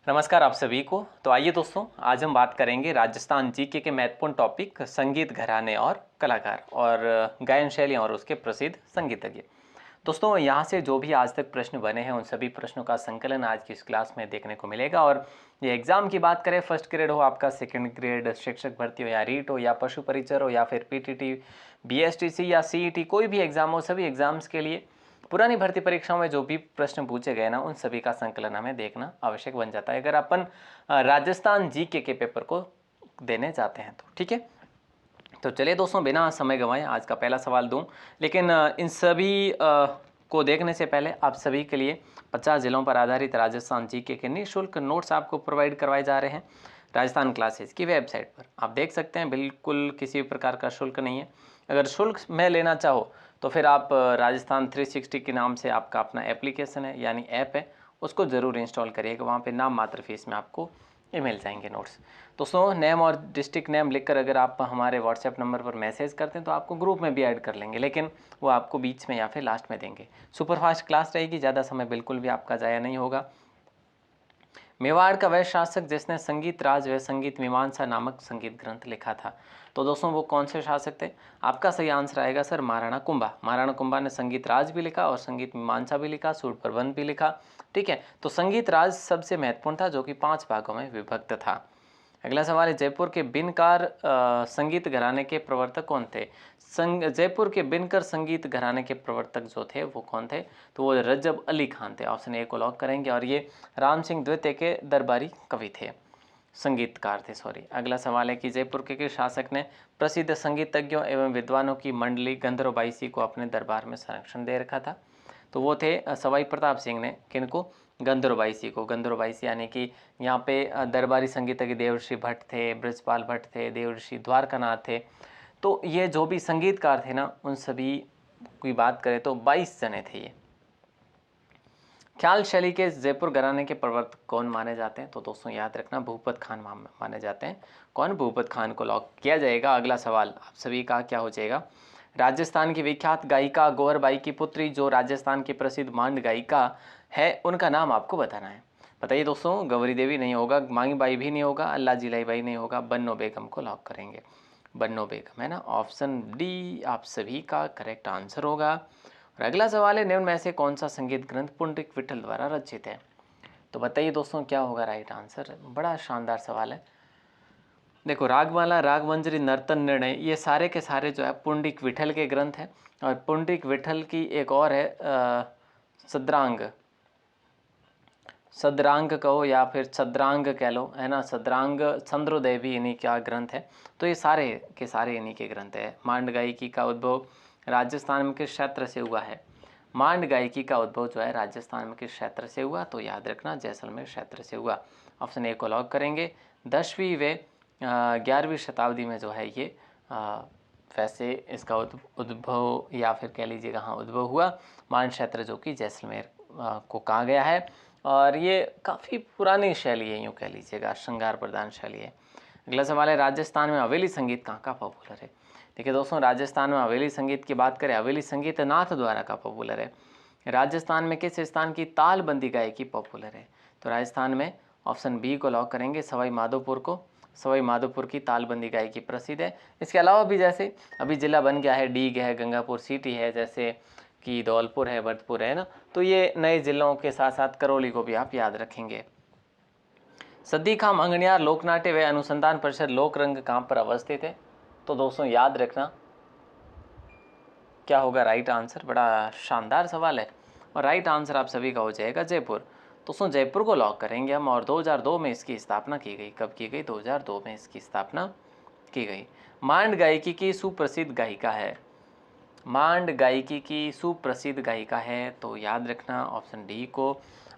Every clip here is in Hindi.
नमस्कार आप सभी को। तो आइए दोस्तों, आज हम बात करेंगे राजस्थान जीके के महत्वपूर्ण टॉपिक संगीत घराने और कलाकार और गायन शैलियाँ और उसके प्रसिद्ध संगीतज्ञ। दोस्तों, यहाँ से जो भी आज तक प्रश्न बने हैं उन सभी प्रश्नों का संकलन आज की इस क्लास में देखने को मिलेगा। और ये एग्जाम की बात करें, फर्स्ट ग्रेड हो आपका, सेकंड ग्रेड शिक्षक भर्ती हो या रीट हो या पशु परिचर हो या फिर पीटीटी, बीएसटीसी या सीईटी, कोई भी एग्जाम हो, सभी एग्जाम्स के लिए पुरानी भर्ती परीक्षाओं में जो भी प्रश्न पूछे गए ना, उन सभी का संकलन हमें देखना आवश्यक बन जाता है अगर अपन राजस्थान जीके के पेपर को देने जाते हैं तो। ठीक है, तो चलिए दोस्तों, बिना समय गंवाए आज का पहला सवाल दूं। लेकिन इन सभी को देखने से पहले आप सभी के लिए 50 जिलों पर आधारित राजस्थान जीके के निःशुल्क नोट्स आपको प्रोवाइड करवाए जा रहे हैं राजस्थान क्लासेस की वेबसाइट पर। आप देख सकते हैं, बिल्कुल किसी भी प्रकार का शुल्क नहीं है। अगर शुल्क में लेना चाहो तो फिर आप राजस्थान 360 के नाम से आपका अपना एप्लीकेशन है, यानी ऐप है, उसको ज़रूर इंस्टॉल करिएगा। वहाँ पे नाम मात्र फीस में आपको ये मिल जाएंगे नोट्स। दोस्तों, नेम और डिस्ट्रिक्ट नेम लिखकर अगर आप हमारे व्हाट्सएप नंबर पर मैसेज करते हैं तो आपको ग्रुप में भी ऐड कर लेंगे, लेकिन वो आपको बीच में या फिर लास्ट में देंगे। सुपरफास्ट क्लास रहेगी, ज़्यादा समय बिल्कुल भी आपका ज़ाया नहीं होगा। मेवाड़ का वह शासक जिसने संगीत राज व संगीत मीमांसा नामक संगीत ग्रंथ लिखा था, तो दोस्तों वो कौन से शासक थे? आपका सही आंसर आएगा सर महाराणा कुंभा। महाराणा कुंभा ने संगीत राज भी लिखा और संगीत मीमांसा भी लिखा, सूर प्रबंध भी लिखा। ठीक है, तो संगीत राज सबसे महत्वपूर्ण था, जो कि 5 भागों में विभक्त था। अगला सवाल है, जयपुर के बिनकार संगीत घराने के प्रवर्तक कौन थे? जयपुर के बिनकर संगीत घराने के प्रवर्तक जो थे वो कौन थे? तो वो रजब अली खान थे। ऑप्शन ए को लॉक करेंगे, और ये राम सिंह द्वितीय के दरबारी कवि थे, संगीतकार थे, सॉरी। अगला सवाल है कि जयपुर के किस शासक ने प्रसिद्ध संगीतज्ञों एवं विद्वानों की मंडली गंधर्व बाईसी को अपने दरबार में संरक्षण दे रखा था? तो वो थे सवाई प्रताप सिंह ने। किनको? गंधर्व बाईसी को। गंधर्व बाईसी यानी कि यहाँ पे दरबारी संगीतज्ञ देवर्षि भट्ट थे, ब्रजपाल भट्ट थे, देवर्षि द्वारकानाथ थे। तो ये जो भी संगीतकार थे ना, उन सभी की बात करें तो 22 जने थे ये। ख्याल शैली के जयपुर घराने के प्रवर्तक कौन माने जाते हैं? तो दोस्तों याद रखना, भूपत खान माने जाते हैं। कौन? भूपत खान को लॉक किया जाएगा। अगला सवाल आप सभी का क्या हो जाएगा? राजस्थान की विख्यात गायिका गौहर बाई की पुत्री जो राजस्थान की प्रसिद्ध मांड गायिका है, उनका नाम आपको बताना है। बताइए दोस्तों, गौरी देवी नहीं होगा, मांगी बाई भी नहीं होगा, अल्लाह जिलाई बाई नहीं होगा, बन्नो बेगम को लॉक करेंगे। बन्नो बेगम है ना, ऑप्शन डी आप सभी का करेक्ट आंसर होगा। और अगला सवाल है, निम्न में से कौन सा संगीत ग्रंथ पुंडरीक विठल द्वारा रचित है? तो बताइए दोस्तों क्या होगा राइट आंसर? बड़ा शानदार सवाल है। देखो, रागमाला, रागमंजरी, नर्तन निर्णय, ये सारे के सारे जो है पुंडरीक विठल के ग्रंथ हैं। और पुंडरीक विठल की एक और है सद्रांग, सद्रांग कहो या फिर सद्रांग कह लो, है ना, सद्रांग चंद्रोदय भी इन्हीं का ग्रंथ है। तो ये सारे के सारे इन्हीं के ग्रंथ है। मांड गायिकी का उद्भव राजस्थान में किस क्षेत्र से हुआ है? मांड गायिकी का उद्भव जो है राजस्थान में किस क्षेत्र से हुआ? तो याद रखना, जैसलमेर क्षेत्र से हुआ। ऑप्शन ए को लॉक करेंगे। 10वीं व 11वीं शताब्दी में जो है ये वैसे इसका उद्भव या फिर कह लीजिएगा हाँ उद्भव हुआ। मांड क्षेत्र जो कि जैसलमेर को कहा गया है। और ये काफ़ी पुरानी शैली है, यूँ कह लीजिएगा, श्रृंगार प्रधान शैली है। अगला सवाल है, राजस्थान में हवेली संगीत कहाँ का पॉपुलर है? देखिए दोस्तों, राजस्थान में हवेली संगीत की बात करें, हवेली संगीत नाथ द्वारा का पॉपुलर है। राजस्थान में किस स्थान की तालबंदी गायकी पॉपुलर है? तो राजस्थान में ऑप्शन बी को लॉक करेंगे, सवाई माधोपुर को। सवाई माधोपुर की तालबंदी गायकी प्रसिद्ध है। इसके अलावा भी जैसे अभी जिला बन गया है, डीग है, गंगापुर सिटी है, जैसे कि धौलपुर है, भरतपुर है ना, तो ये नए जिलों के साथ साथ करौली को भी आप याद रखेंगे। सद्दीखाम अंगनियार लोकनाट्य व अनुसंधान परिषद लोक रंग कहाँ पर अवस्थित है? तो दोस्तों याद रखना क्या होगा राइट आंसर? बड़ा शानदार सवाल है, और राइट आंसर आप सभी का हो जाएगा जयपुर। दोस्तों जयपुर को लॉक करेंगे हम, और 2002 में इसकी स्थापना की गई। कब की गई? 2002 में इसकी स्थापना की गई। मांड गायिकी की सुप्रसिद्ध गायिका है। मांड गायिकी की सुप्रसिद्ध गायिका है, तो याद रखना ऑप्शन डी को,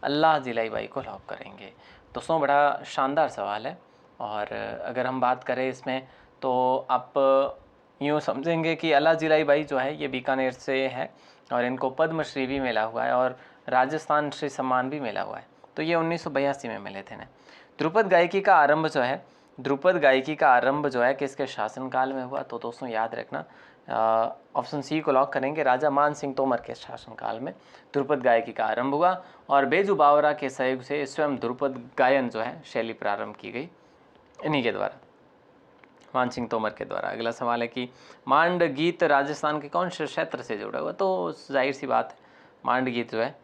अल्लाह जिलाई बाई को लॉक करेंगे। दोस्तों बड़ा शानदार सवाल है, और अगर हम बात करें इसमें तो आप यूँ समझेंगे कि अल्लाह जिलाई बाई जो है ये बीकानेर से है, और इनको पद्मश्री भी मिला हुआ है और राजस्थान श्री सम्मान भी मिला हुआ है। तो ये 1982 में मिले थे ना। ध्रुपद गायकी का आरंभ जो है, ध्रुपद गायकी का आरंभ जो है किसके शासनकाल में हुआ? तो दोस्तों याद रखना ऑप्शन सी को लॉक करेंगे। राजा मान सिंह तोमर के शासनकाल में ध्रुपद गायकी का आरंभ हुआ और बेजू बावरा के सहयोग से स्वयं ध्रुपद गायन जो है शैली प्रारंभ की गई इन्हीं के द्वारा, मान सिंह तोमर के द्वारा। अगला सवाल है कि मांड गीत राजस्थान के कौन से क्षेत्र से जुड़ा हुआ? तो जाहिर सी बात है, मांड गीत जो है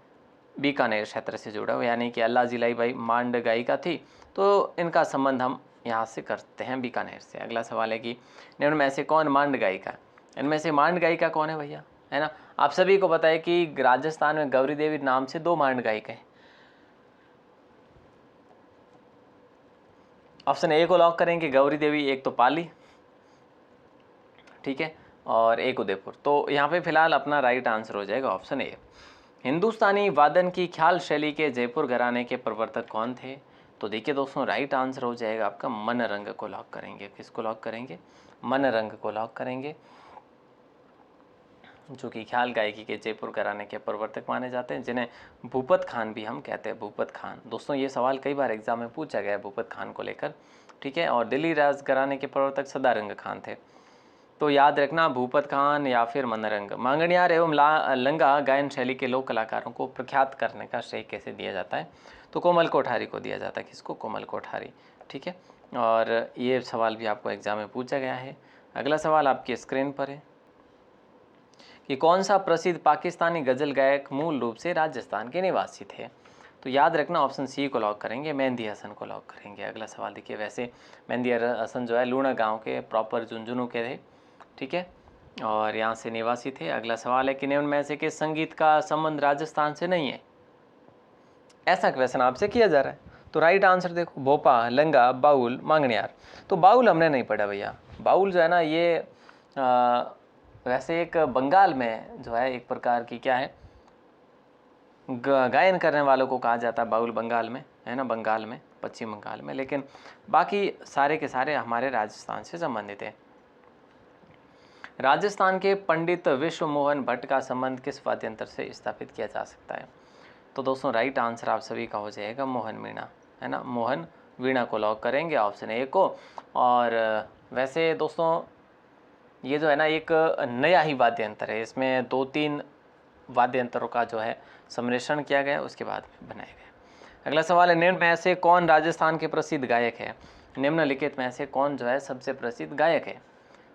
बीकानेर क्षेत्र से जुड़ा हुआ, यानी कि अल्लाह जिलाई बाई मांड गायिका थी, तो इनका संबंध हम यहाँ से करते हैं बीकानेर से। अगला सवाल है कि निम्न में से कौन मांड गायिका? इनमें से मांड गायिका कौन है भैया, है ना? आप सभी को पता है कि राजस्थान में गौरी देवी नाम से 2 मांड गायिका हैं। ऑप्शन ए को लॉक करेंगे, गौरी देवी एक तो पाली, ठीक है, और एक उदयपुर। तो यहाँ पे फिलहाल अपना राइट आंसर हो जाएगा ऑप्शन ए। हिंदुस्तानी वादन की ख्याल शैली के जयपुर घराने के प्रवर्तक कौन थे? तो देखिए दोस्तों, राइट आंसर हो जाएगा आपका मनरंग को लॉक करेंगे। किसको लॉक करेंगे? मनरंग को लॉक करेंगे, जो कि ख्याल गायकी के जयपुर घराने के प्रवर्तक माने जाते हैं, जिन्हें भूपत खान भी हम कहते हैं। भूपत खान दोस्तों, ये सवाल कई बार एग्जाम में पूछा गया है भूपत खान को लेकर, ठीक है। और दिल्ली राज घराने के प्रवर्तक सदारंग खान थे। तो याद रखना, भूपत खान या फिर मनरंग। मांगणियार एवं लंगा गायन शैली के लोक कलाकारों को प्रख्यात करने का श्रेय कैसे दिया जाता है? तो कोमल कोठारी को दिया जाता है। किसको? कोमल कोठारी, ठीक है। और ये सवाल भी आपको एग्जाम में पूछा गया है। अगला सवाल आपकी स्क्रीन पर है कि कौन सा प्रसिद्ध पाकिस्तानी गजल गायक मूल रूप से राजस्थान के निवासी थे? तो याद रखना, ऑप्शन सी को लॉक करेंगे, मेहंदी हसन को लॉक करेंगे। अगला सवाल देखिए, वैसे मेहंदी हसन जो है लूणा गांव के प्रॉपर झुंझुनू के थे, ठीक है, और यहाँ से निवासी थे। अगला सवाल है कि निम्न में से किस संगीत का संबंध राजस्थान से नहीं है? ऐसा क्वेश्चन आपसे किया जा रहा है। तो राइट आंसर देखो, भोपा, लंगा, बाउल, मांगणियार। तो बाउल हमने नहीं पढ़ा भैया। बाउल जो है ना, ये वैसे एक बंगाल में जो है एक प्रकार की क्या है, गायन करने वालों को कहा जाता है बाउल, बंगाल में, है ना, बंगाल में, पश्चिम बंगाल में। लेकिन बाकी सारे के सारे हमारे राजस्थान से संबंधित है। राजस्थान के पंडित विश्व मोहन भट्ट का संबंध किस वाद्यंत्र से स्थापित किया जा सकता है? तो दोस्तों राइट आंसर आप सभी का हो जाएगा मोहन वीणा, है ना, मोहन वीणा को लॉक करेंगे, ऑप्शन ए को। और वैसे दोस्तों ये जो है ना एक नया ही वाद्यंत्र है, इसमें 2-3 वाद्यंत्रों का जो है सम्मिश्रण किया गया, उसके बाद बनाया गया। अगला सवाल है, निम्न में से कौन राजस्थान के प्रसिद्ध गायक है? निम्नलिखित में से कौन जो है सबसे प्रसिद्ध गायक है?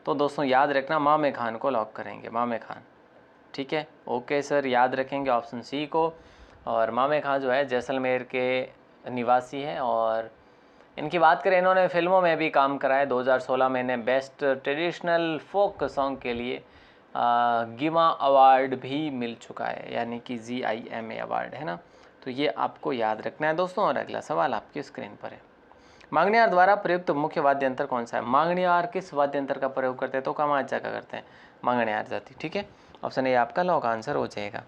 तो दोस्तों याद रखना, मामे खान को लॉक करेंगे, मामे खान, ठीक है। ओके सर, याद रखेंगे ऑप्शन सी को। और मामे खान जो है जैसलमेर के निवासी हैं और इनकी बात करें, इन्होंने फिल्मों में भी काम करा है। 2016 में इन्हें बेस्ट ट्रेडिशनल फोक सॉन्ग के लिए गिमा अवार्ड भी मिल चुका है, यानी कि GIMA अवार्ड, है ना। तो ये आपको याद रखना है दोस्तों। और अगला सवाल आपकी स्क्रीन पर है, मांगणियार द्वारा प्रयुक्त मुख्य वाद्यंत्र कौन सा है? मांगणियार किस वाद्यंत्र का प्रयोग करते हैं? तो कामाचा का करते हैं, मांगणियार जाति, ठीक है। ऑप्शन ए आपका लॉक आंसर हो जाएगा।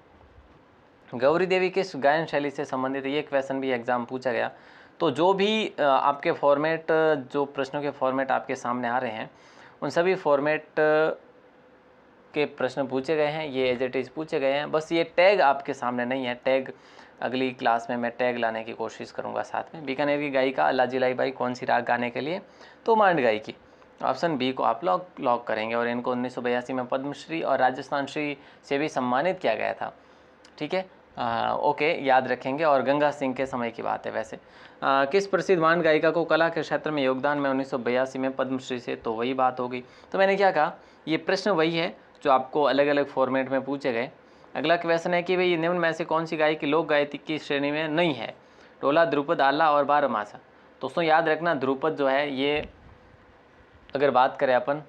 गौरी देवी किस गायन शैली से संबंधित है? ये क्वेश्चन भी एग्जाम पूछा गया। तो जो भी आपके फॉर्मेट, जो प्रश्नों के फॉर्मेट आपके सामने आ रहे हैं, उन सभी फॉर्मेट के प्रश्न पूछे गए हैं, ये एज इट इज़ पूछे गए हैं। बस ये टैग आपके सामने नहीं है, टैग अगली क्लास में मैं टैग लाने की कोशिश करूंगा साथ में। बीकानेर की गायिका अल्लाह जिलाई बाई कौन सी राग गाने के लिए? तो मांड गायकी, ऑप्शन बी को आप लॉक करेंगे। और इनको 1982 में पद्मश्री और राजस्थान श्री से भी सम्मानित किया गया था, ठीक है। ओके, याद रखेंगे। और गंगा सिंह के समय की बात है वैसे। किस प्रसिद्ध मांड गायिका को कला के क्षेत्र में योगदान में 1982 में पद्मश्री से? तो वही बात होगी। तो मैंने क्या कहा, ये प्रश्न वही है जो आपको अलग अलग फॉर्मेट में पूछे गए। अगला क्वेश्चन है कि भाई निम्न में से कौन सी गायकी लोक गायकी की श्रेणी में नहीं है? ढोला, ध्रुपद, आला और बारहमासा। दोस्तों याद रखना, ध्रुपद जो है ये अगर बात करें अपन,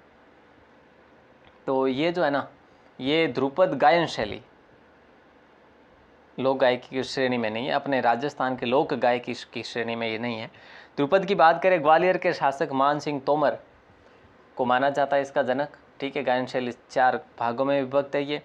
तो ये जो है ना, ये ध्रुपद गायन शैली लोक गायकी की श्रेणी में नहीं है, अपने राजस्थान के लोक गायकी की श्रेणी में ये नहीं है। ध्रुपद की बात करें, ग्वालियर के शासक मान सिंह तोमर को माना जाता है इसका जनक, ठीक है। गायन शैली 4 भागों में विभक्त है ये।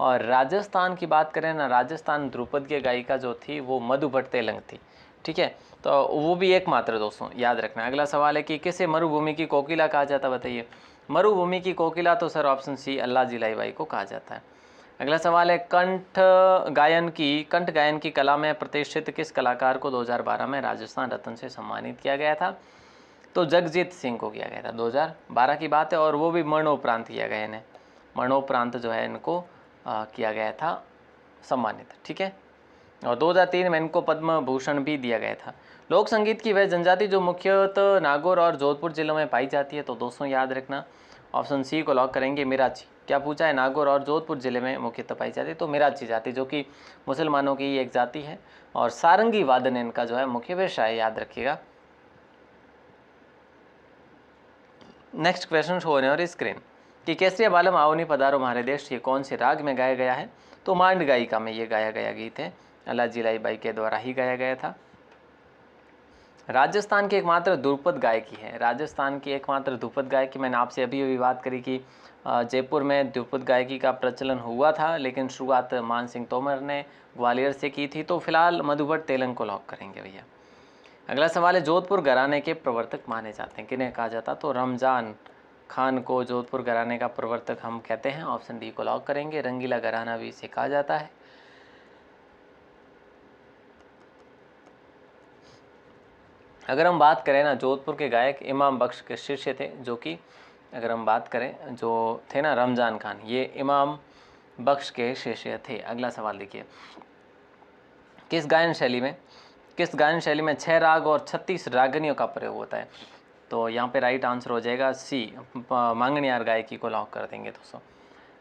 और राजस्थान की बात करें ना, राजस्थान ध्रुपद की गायिका जो थी वो मधु भट्ट तेलंग थी, ठीक है। तो वो भी एकमात्र दोस्तों याद रखना। अगला सवाल है कि किसे मरुभूमि की कोकिला कहा जाता है? बताइए। मरुभूमि की कोकिला तो sir option C Allah Jilai Bai को कहा जाता है। अगला सवाल है, कंठ गायन की कला में प्रतिष्ठित किस कलाकार को 2012 में राजस्थान रत्न से सम्मानित किया गया था? तो जगजीत सिंह को किया गया था, 2012 की बात है। और वो भी मरणोपरांत किया गया इन्हें, मरणोपरांत जो है इनको किया गया था सम्मानित, ठीक है। और 2003 में इनको पद्म भूषण भी दिया गया था। लोक संगीत की वह जनजाति जो मुख्यतः नागौर और जोधपुर जिलों में पाई जाती है, तो दोस्तों याद रखना ऑप्शन सी को लॉक करेंगे, मिराची। क्या पूछा है? नागौर और जोधपुर जिले में मुख्यतः पाई जाती है, तो मिराची जाति जो कि मुसलमानों की एक जाति है। और सारंगी वादन इनका जो है मुख्य पेशा है, याद रखिएगा। नेक्स्ट क्वेश्चन शो होने और स्क्रीन कि केसरिया बालम आओनी पधारो हमारे देश, ये कौन से राग में गाया गया है? तो मांड गायिका में ये गाया गया गीत है, अल्लाजी लाई बाई के द्वारा ही गाया गया था। राजस्थान की एकमात्र ध्रुपद गायकी है, राजस्थान की एकमात्र ध्रुपद गायकी, मैंने आपसे अभी अभी बात करी कि जयपुर में ध्रुपद गायकी का प्रचलन हुआ था, लेकिन शुरुआत मान सिंह तोमर ने ग्वालियर से की थी। तो फिलहाल मधुभट्ट तेलंग को लॉक करेंगे भैया। अगला सवाल है, जोधपुर घराने के प्रवर्तक माने जाते हैं, किन्हें कहा जाता? तो रमजान खान को जोधपुर घराने का प्रवर्तक हम कहते हैं, ऑप्शन डी को लॉक करेंगे। रंगीला घराना भी इसे कहा जाता है। अगर हम बात करें ना, जोधपुर के गायक इमाम बख्श के शिष्य थे, जो कि अगर हम बात करें जो थे ना रमजान खान, ये इमाम बख्श के शिष्य थे। अगला सवाल देखिए, किस गायन शैली में 6 राग और 36 रागनियों का प्रयोग होता है? तो यहाँ पे राइट आंसर हो जाएगा सी, मांगणियार गायकी को लॉक कर देंगे दोस्तों।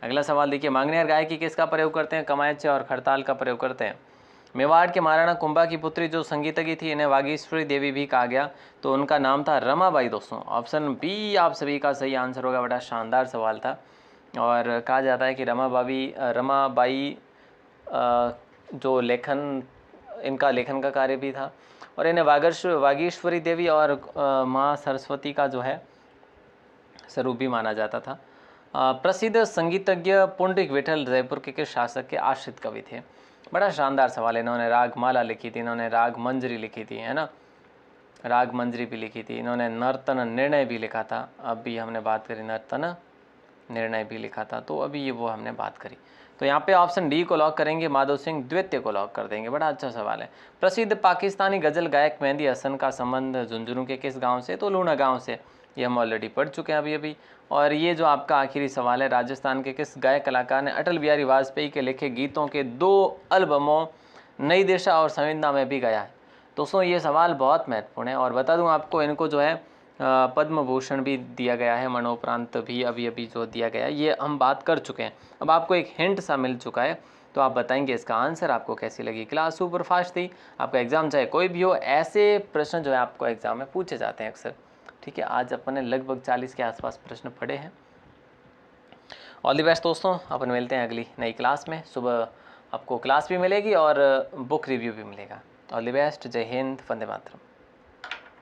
अगला सवाल देखिए, मांगणियार गायकी किसका प्रयोग करते हैं? कमायचे और खड़ताल का प्रयोग करते हैं। मेवाड़ के महाराणा कुंभा की पुत्री जो संगीतज्ञ थी, इन्हें वागीश्वरी देवी भी कहा गया, तो उनका नाम था रमाबाई दोस्तों। ऑप्शन बी आप सभी का सही आंसर होगा, बड़ा शानदार सवाल था। और कहा जाता है कि रमाबाई जो इनका लेखन का कार्य भी था, और इन्हें वागीश्वरी देवी और माँ सरस्वती का जो है स्वरूप भी माना जाता था। प्रसिद्ध संगीतज्ञ पुंडरीक विठल जयपुर के किस शासक के आश्रित कवि थे? बड़ा शानदार सवाल है। इन्होंने राग माला लिखी थी, इन्होंने राग मंजरी लिखी थी, है ना, राग मंजरी भी लिखी थी, इन्होंने नर्तन निर्णय भी लिखा था, अभी हमने बात करी नर्तन निर्णय भी लिखा था, तो अभी ये वो हमने बात करी। तो यहाँ पे ऑप्शन डी को लॉक करेंगे, माधव सिंह द्वितीय को लॉक कर देंगे। बड़ा अच्छा सवाल है। प्रसिद्ध पाकिस्तानी गजल गायक मेहंदी हसन का संबंध झुंझुनू के किस गांव से? तो लूणा गांव से, ये हम ऑलरेडी पढ़ चुके हैं अभी। और ये जो आपका आखिरी सवाल है, राजस्थान के किस गायक कलाकार ने अटल बिहारी वाजपेयी के लिखे गीतों के 2 एल्बमों नई दिशा और संवेदना में भी गाया है? दोस्तों ये सवाल बहुत महत्वपूर्ण है, और बता दूं आपको, इनको जो है पद्म भूषण भी दिया गया है, मरणोपरांत भी अभी जो दिया गया है, ये हम बात कर चुके हैं। अब आपको एक हिंट सा मिल चुका है, तो आप बताएंगे इसका आंसर आपको कैसी लगी। क्लास सुपर फास्ट थी, आपका एग्जाम चाहे कोई भी हो, ऐसे प्रश्न जो है आपको एग्जाम में पूछे जाते हैं अक्सर, ठीक है। आज अपने लगभग 40 के आसपास प्रश्न पढ़े हैं। ऑल द बेस्ट दोस्तों, अपन मिलते हैं अगली नई क्लास में। सुबह आपको क्लास भी मिलेगी और बुक रिव्यू भी मिलेगा। ऑल द बेस्ट, जय हिंद, वंदे मातरम।